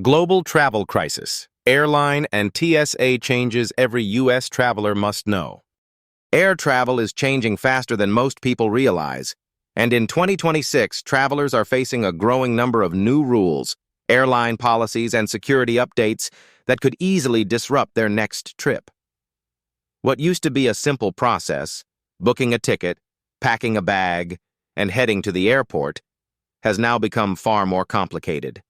Global travel crisis. Airline and TSA changes every U.S. traveler must know. Air travel is changing faster than most people realize, and in 2026, travelers are facing a growing number of new rules, airline policies, and security updates that could easily disrupt their next trip. What used to be a simple process, booking a ticket, packing a bag, and heading to the airport, has now become far more complicated.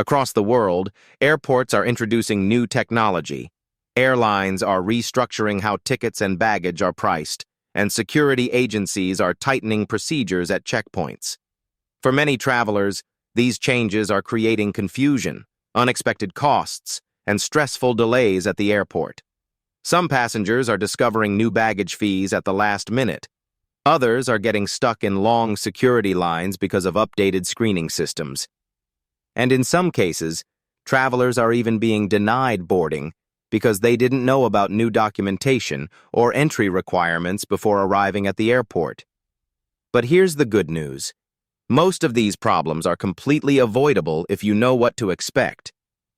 Across the world, airports are introducing new technology, airlines are restructuring how tickets and baggage are priced, and security agencies are tightening procedures at checkpoints. For many travelers, these changes are creating confusion, unexpected costs, and stressful delays at the airport. Some passengers are discovering new baggage fees at the last minute. Others are getting stuck in long security lines because of updated screening systems. And in some cases, travelers are even being denied boarding because they didn't know about new documentation or entry requirements before arriving at the airport. But here's the good news. Most of these problems are completely avoidable if you know what to expect.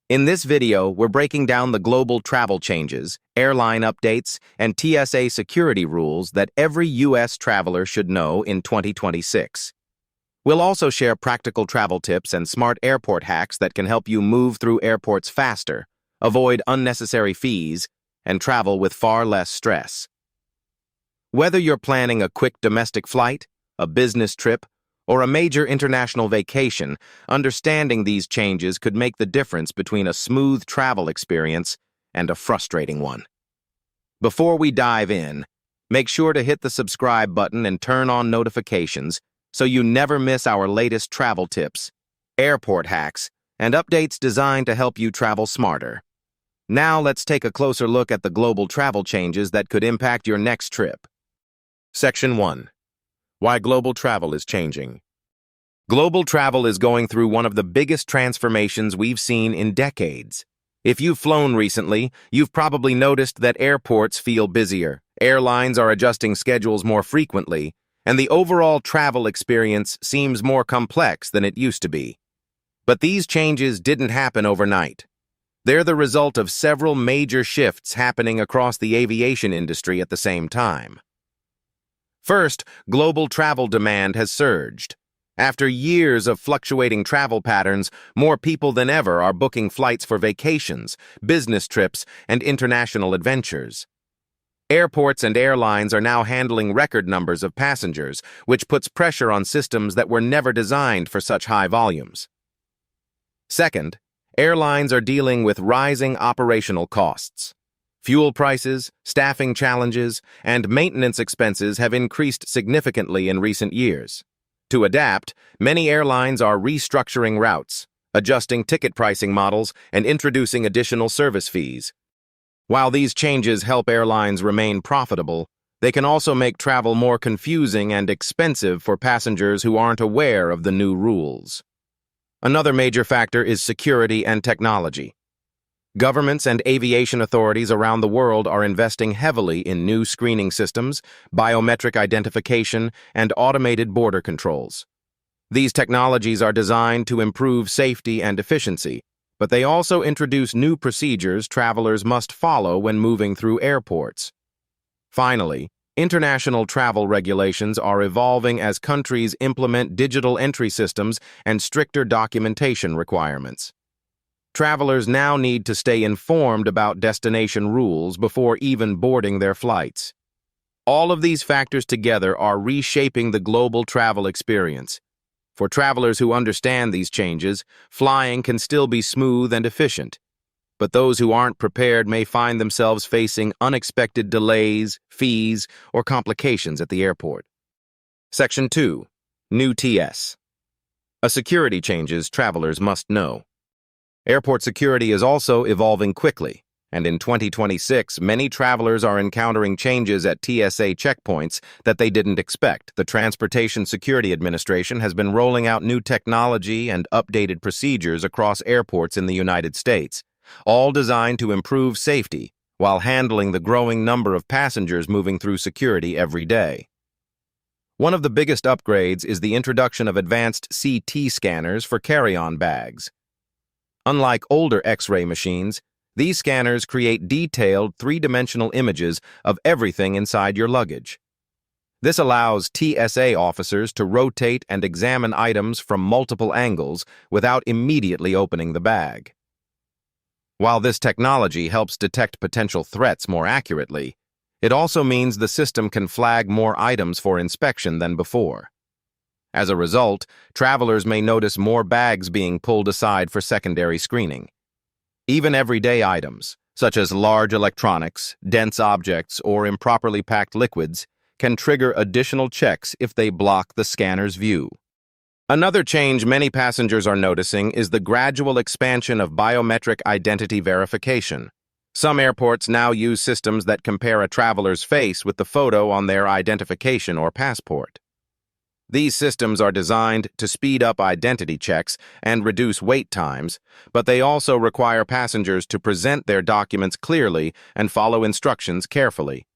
In this video, we're breaking down the global travel changes, airline updates, and TSA security rules that every U.S. traveler should know in 2026. We'll also share practical travel tips and smart airport hacks that can help you move through airports faster, avoid unnecessary fees, and travel with far less stress. Whether you're planning a quick domestic flight, a business trip, or a major international vacation, understanding these changes could make the difference between a smooth travel experience and a frustrating one. Before we dive in, make sure to hit the subscribe button and turn on notifications so you never miss our latest travel tips, airport hacks, and updates designed to help you travel smarter. Now let's take a closer look at the global travel changes that could impact your next trip. Section 1. Why global travel is changing. Global travel is going through one of the biggest transformations we've seen in decades. If you've flown recently, you've probably noticed that airports feel busier, airlines are adjusting schedules more frequently, and the overall travel experience seems more complex than it used to be. But these changes didn't happen overnight. They're the result of several major shifts happening across the aviation industry at the same time. First, global travel demand has surged. After years of fluctuating travel patterns, more people than ever are booking flights for vacations, business trips, and international adventures. Airports and airlines are now handling record numbers of passengers, which puts pressure on systems that were never designed for such high volumes. Second, airlines are dealing with rising operational costs. Fuel prices, staffing challenges, and maintenance expenses have increased significantly in recent years. To adapt, many airlines are restructuring routes, adjusting ticket pricing models, and introducing additional service fees. While these changes help airlines remain profitable, they can also make travel more confusing and expensive for passengers who aren't aware of the new rules. Another major factor is security and technology. Governments and aviation authorities around the world are investing heavily in new screening systems, biometric identification, and automated border controls. These technologies are designed to improve safety and efficiency, but they also introduce new procedures travelers must follow when moving through airports. Finally, international travel regulations are evolving as countries implement digital entry systems and stricter documentation requirements. Travelers now need to stay informed about destination rules before even boarding their flights. All of these factors together are reshaping the global travel experience. For travelers who understand these changes, flying can still be smooth and efficient. But those who aren't prepared may find themselves facing unexpected delays, fees, or complications at the airport. Section 2. New TS. A security changes travelers must know. Airport security is also evolving quickly, and in 2026, many travelers are encountering changes at TSA checkpoints that they didn't expect. The Transportation Security Administration has been rolling out new technology and updated procedures across airports in the United States, all designed to improve safety while handling the growing number of passengers moving through security every day. One of the biggest upgrades is the introduction of advanced CT scanners for carry-on bags. Unlike older X-ray machines, these scanners create detailed three-dimensional images of everything inside your luggage. This allows TSA officers to rotate and examine items from multiple angles without immediately opening the bag. While this technology helps detect potential threats more accurately, it also means the system can flag more items for inspection than before. As a result, travelers may notice more bags being pulled aside for secondary screening. Even everyday items, such as large electronics, dense objects, or improperly packed liquids, can trigger additional checks if they block the scanner's view. Another change many passengers are noticing is the gradual expansion of biometric identity verification. Some airports now use systems that compare a traveler's face with the photo on their identification or passport. These systems are designed to speed up identity checks and reduce wait times, but they also require passengers to present their documents clearly and follow instructions carefully.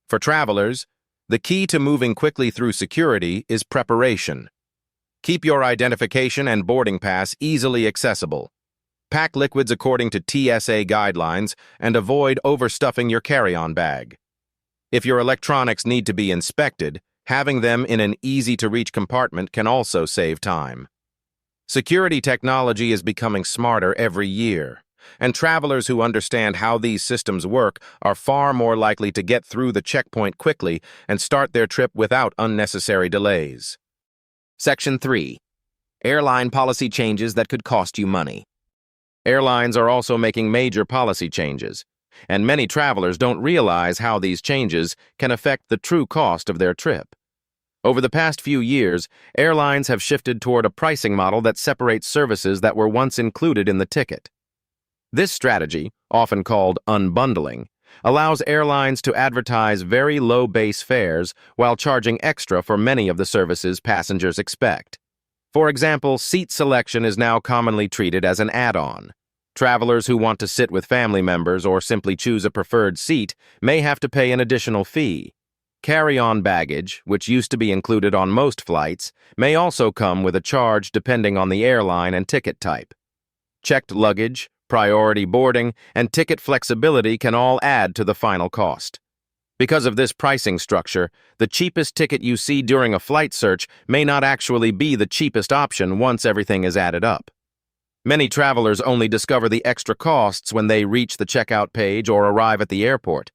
For travelers, the key to moving quickly through security is preparation. Keep your identification and boarding pass easily accessible. Pack liquids according to TSA guidelines and avoid overstuffing your carry-on bag. If your electronics need to be inspected, having them in an easy-to-reach compartment can also save time. Security technology is becoming smarter every year, and travelers who understand how these systems work are far more likely to get through the checkpoint quickly and start their trip without unnecessary delays. Section 3. Airline policy changes that could cost you money. Airlines are also making major policy changes, and many travelers don't realize how these changes can affect the true cost of their trip. Over the past few years, airlines have shifted toward a pricing model that separates services that were once included in the ticket. This strategy, often called unbundling, allows airlines to advertise very low base fares while charging extra for many of the services passengers expect. For example, seat selection is now commonly treated as an add-on. Travelers who want to sit with family members or simply choose a preferred seat may have to pay an additional fee. Carry-on baggage, which used to be included on most flights, may also come with a charge depending on the airline and ticket type. Checked luggage, priority boarding, and ticket flexibility can all add to the final cost. Because of this pricing structure, the cheapest ticket you see during a flight search may not actually be the cheapest option once everything is added up. Many travelers only discover the extra costs when they reach the checkout page or arrive at the airport.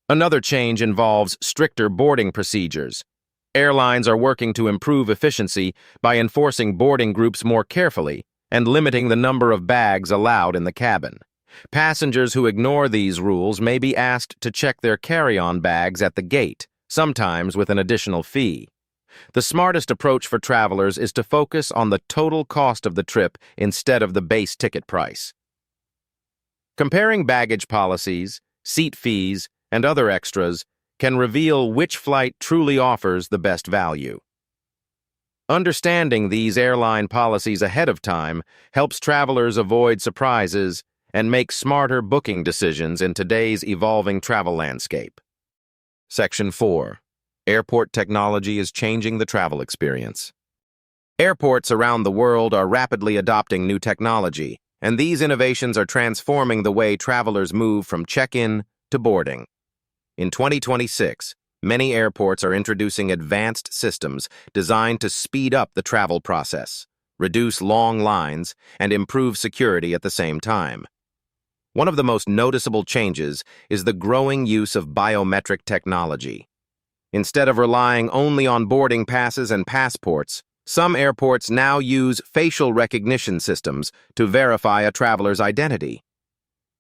Another change involves stricter boarding procedures. Airlines are working to improve efficiency by enforcing boarding groups more carefully and limiting the number of bags allowed in the cabin. Passengers who ignore these rules may be asked to check their carry-on bags at the gate, sometimes with an additional fee. The smartest approach for travelers is to focus on the total cost of the trip instead of the base ticket price. Comparing baggage policies, seat fees, and other extras can reveal which flight truly offers the best value. Understanding these airline policies ahead of time helps travelers avoid surprises and make smarter booking decisions in today's evolving travel landscape. Section 4. Airport technology is changing the travel experience. Airports around the world are rapidly adopting new technology, and these innovations are transforming the way travelers move from check-in to boarding. In 2026, many airports are introducing advanced systems designed to speed up the travel process, reduce long lines, and improve security at the same time. One of the most noticeable changes is the growing use of biometric technology. Instead of relying only on boarding passes and passports, some airports now use facial recognition systems to verify a traveler's identity.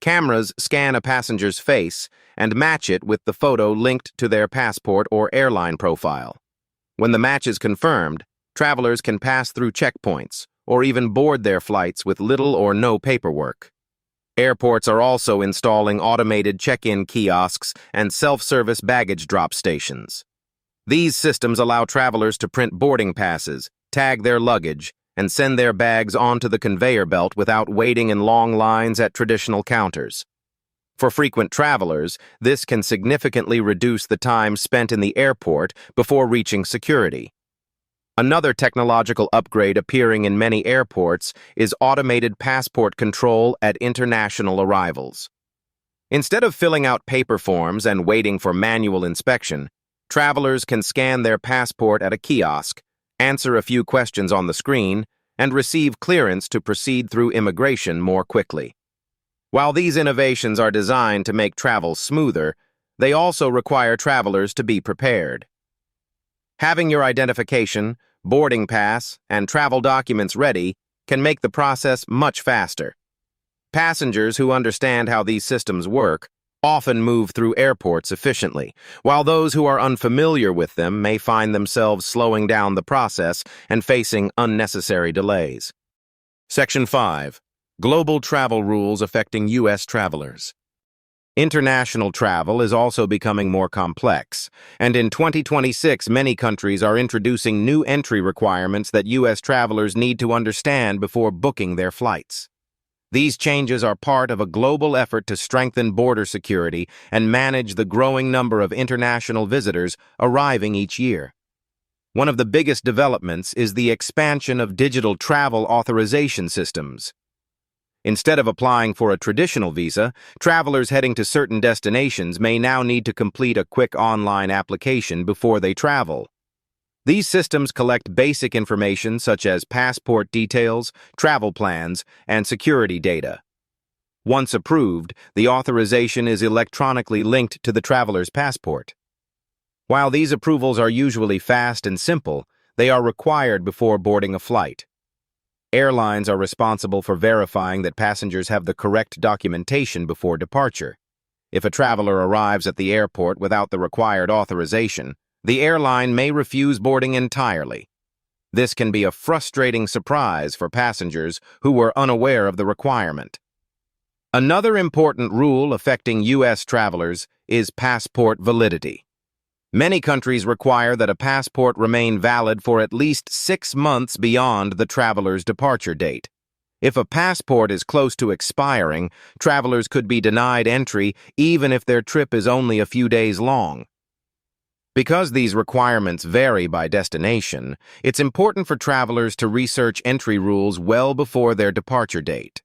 Cameras scan a passenger's face and match it with the photo linked to their passport or airline profile. When the match is confirmed, travelers can pass through checkpoints or even board their flights with little or no paperwork. Airports are also installing automated check-in kiosks and self-service baggage drop stations. These systems allow travelers to print boarding passes, tag their luggage, and send their bags onto the conveyor belt without waiting in long lines at traditional counters. For frequent travelers, this can significantly reduce the time spent in the airport before reaching security. Another technological upgrade appearing in many airports is automated passport control at international arrivals. Instead of filling out paper forms and waiting for manual inspection, travelers can scan their passport at a kiosk, answer a few questions on the screen, and receive clearance to proceed through immigration more quickly. While these innovations are designed to make travel smoother, they also require travelers to be prepared. Having your identification, boarding pass, and travel documents ready can make the process much faster. Passengers who understand how these systems work often move through airports efficiently, while those who are unfamiliar with them may find themselves slowing down the process and facing unnecessary delays. Section 5. Global travel rules affecting U.S. travelers. International travel is also becoming more complex, and in 2026, many countries are introducing new entry requirements that U.S. travelers need to understand before booking their flights. These changes are part of a global effort to strengthen border security and manage the growing number of international visitors arriving each year. One of the biggest developments is the expansion of digital travel authorization systems. Instead of applying for a traditional visa, travelers heading to certain destinations may now need to complete a quick online application before they travel. These systems collect basic information such as passport details, travel plans, and security data. Once approved, the authorization is electronically linked to the traveler's passport. While these approvals are usually fast and simple, they are required before boarding a flight. Airlines are responsible for verifying that passengers have the correct documentation before departure. If a traveler arrives at the airport without the required authorization, the airline may refuse boarding entirely. This can be a frustrating surprise for passengers who were unaware of the requirement. Another important rule affecting U.S. travelers is passport validity. Many countries require that a passport remain valid for at least 6 months beyond the traveler's departure date. If a passport is close to expiring, travelers could be denied entry even if their trip is only a few days long. Because these requirements vary by destination, it's important for travelers to research entry rules well before their departure date.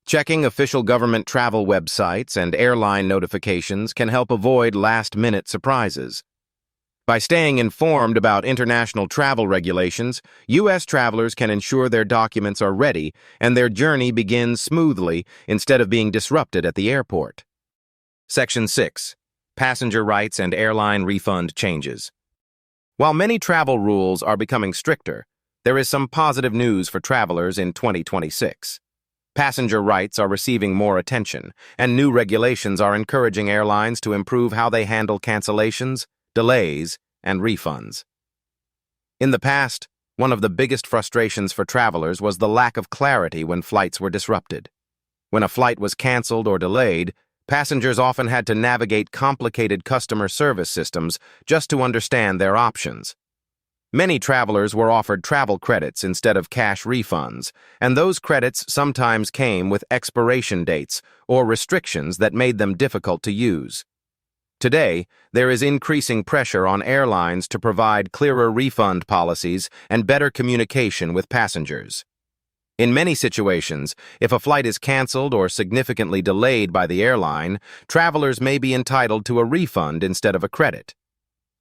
Checking official government travel websites and airline notifications can help avoid last-minute surprises. By staying informed about international travel regulations, U.S. travelers can ensure their documents are ready and their journey begins smoothly instead of being disrupted at the airport. Section 6. Passenger rights and airline refund changes. While many travel rules are becoming stricter, there is some positive news for travelers in 2026. Passenger rights are receiving more attention, and new regulations are encouraging airlines to improve how they handle cancellations, delays, and refunds. In the past, one of the biggest frustrations for travelers was the lack of clarity when flights were disrupted. When a flight was canceled or delayed, passengers often had to navigate complicated customer service systems just to understand their options. Many travelers were offered travel credits instead of cash refunds, and those credits sometimes came with expiration dates or restrictions that made them difficult to use. Today, there is increasing pressure on airlines to provide clearer refund policies and better communication with passengers. In many situations, if a flight is canceled or significantly delayed by the airline, travelers may be entitled to a refund instead of a credit.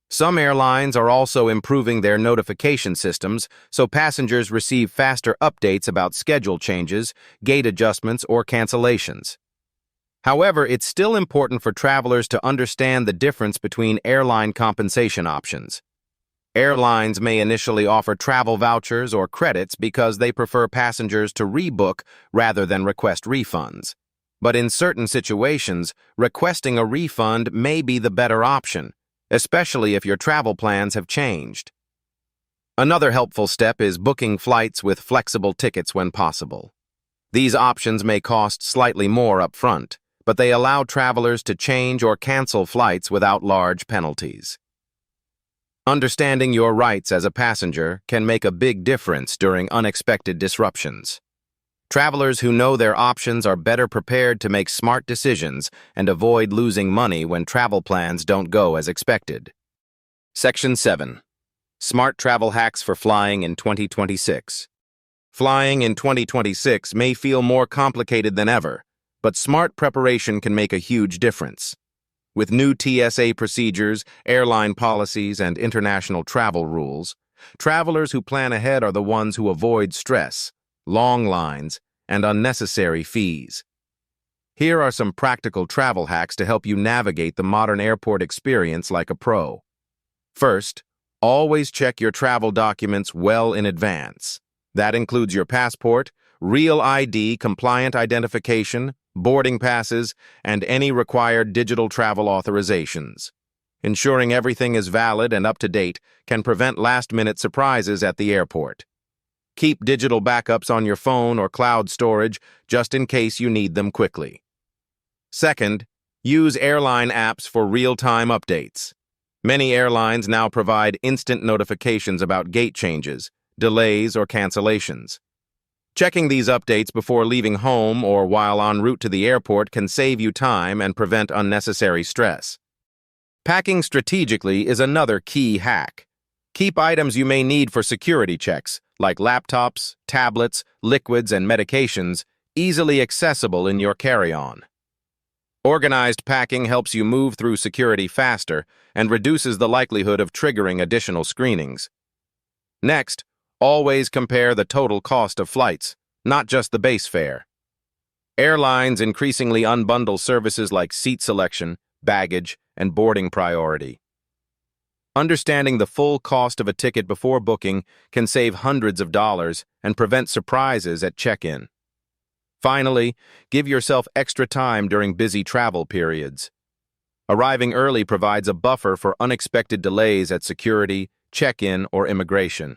Some airlines are also improving their notification systems so passengers receive faster updates about schedule changes, gate adjustments, or cancellations. However, it's still important for travelers to understand the difference between airline compensation options. Airlines may initially offer travel vouchers or credits because they prefer passengers to rebook rather than request refunds. But in certain situations, requesting a refund may be the better option, especially if your travel plans have changed. Another helpful step is booking flights with flexible tickets when possible. These options may cost slightly more up front, but they allow travelers to change or cancel flights without large penalties. Understanding your rights as a passenger can make a big difference during unexpected disruptions. Travelers who know their options are better prepared to make smart decisions and avoid losing money when travel plans don't go as expected. Section 7. Smart travel hacks for flying in 2026. Flying in 2026 may feel more complicated than ever, but smart preparation can make a huge difference. With new TSA procedures, airline policies, and international travel rules, travelers who plan ahead are the ones who avoid stress, long lines, and unnecessary fees. Here are some practical travel hacks to help you navigate the modern airport experience like a pro. First, always check your travel documents well in advance. That includes your passport, real ID, compliant identification, boarding passes, and any required digital travel authorizations. Ensuring everything is valid and up to date can prevent last-minute surprises at the airport. Keep digital backups on your phone or cloud storage just in case you need them quickly. Second, use airline apps for real-time updates. Many airlines now provide instant notifications about gate changes, delays, or cancellations. Checking these updates before leaving home or while en route to the airport can save you time and prevent unnecessary stress. Packing strategically is another key hack. Keep items you may need for security checks, like laptops, tablets, liquids, and medications, easily accessible in your carry-on. Organized packing helps you move through security faster and reduces the likelihood of triggering additional screenings. Next, always compare the total cost of flights, not just the base fare. Airlines increasingly unbundle services like seat selection, baggage, and boarding priority. Understanding the full cost of a ticket before booking can save hundreds of dollars and prevent surprises at check-in. Finally, give yourself extra time during busy travel periods. Arriving early provides a buffer for unexpected delays at security, check-in, or immigration.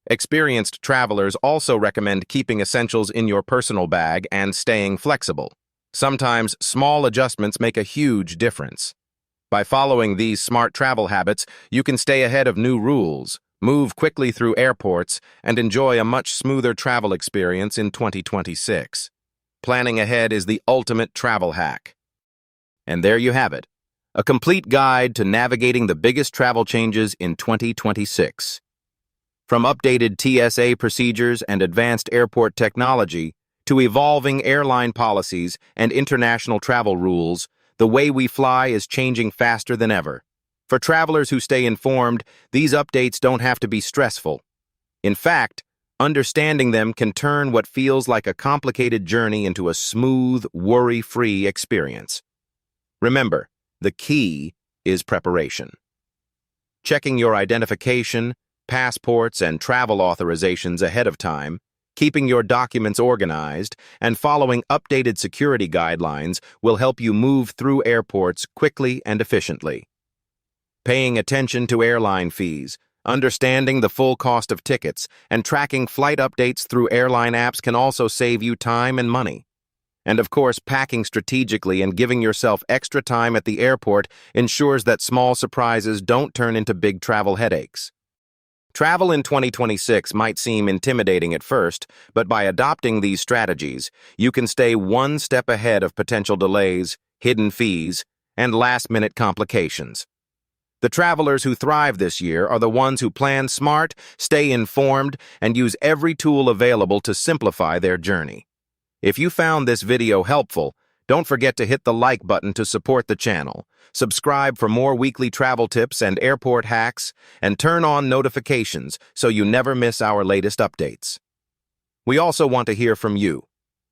Experienced travelers also recommend keeping essentials in your personal bag and staying flexible. Sometimes small adjustments make a huge difference. By following these smart travel habits, you can stay ahead of new rules, move quickly through airports, and enjoy a much smoother travel experience in 2026. Planning ahead is the ultimate travel hack. And there you have it, a complete guide to navigating the biggest travel changes in 2026. From updated TSA procedures and advanced airport technology to evolving airline policies and international travel rules, the way we fly is changing faster than ever. For travelers who stay informed, these updates don't have to be stressful. In fact, understanding them can turn what feels like a complicated journey into a smooth, worry-free experience. Remember, the key is preparation. Checking your identification, passports, and travel authorizations ahead of time, keeping your documents organized, and following updated security guidelines will help you move through airports quickly and efficiently. Paying attention to airline fees, understanding the full cost of tickets, and tracking flight updates through airline apps can also save you time and money. And of course, packing strategically and giving yourself extra time at the airport ensures that small surprises don't turn into big travel headaches. Travel in 2026 might seem intimidating at first, but by adopting these strategies, you can stay one step ahead of potential delays, hidden fees, and last-minute complications. The travelers who thrive this year are the ones who plan smart, stay informed, and use every tool available to simplify their journey. If you found this video helpful, don't forget to hit the like button to support the channel, subscribe for more weekly travel tips and airport hacks, and turn on notifications so you never miss our latest updates. We also want to hear from you.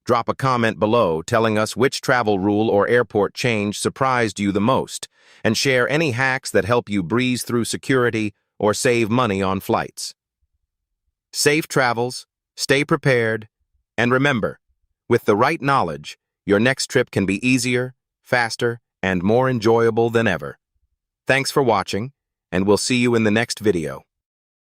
Drop a comment below telling us which travel rule or airport change surprised you the most, and share any hacks that help you breeze through security or save money on flights. Safe travels, stay prepared, and remember, with the right knowledge, your next trip can be easier, faster, and more enjoyable than ever. Thanks for watching, and we'll see you in the next video.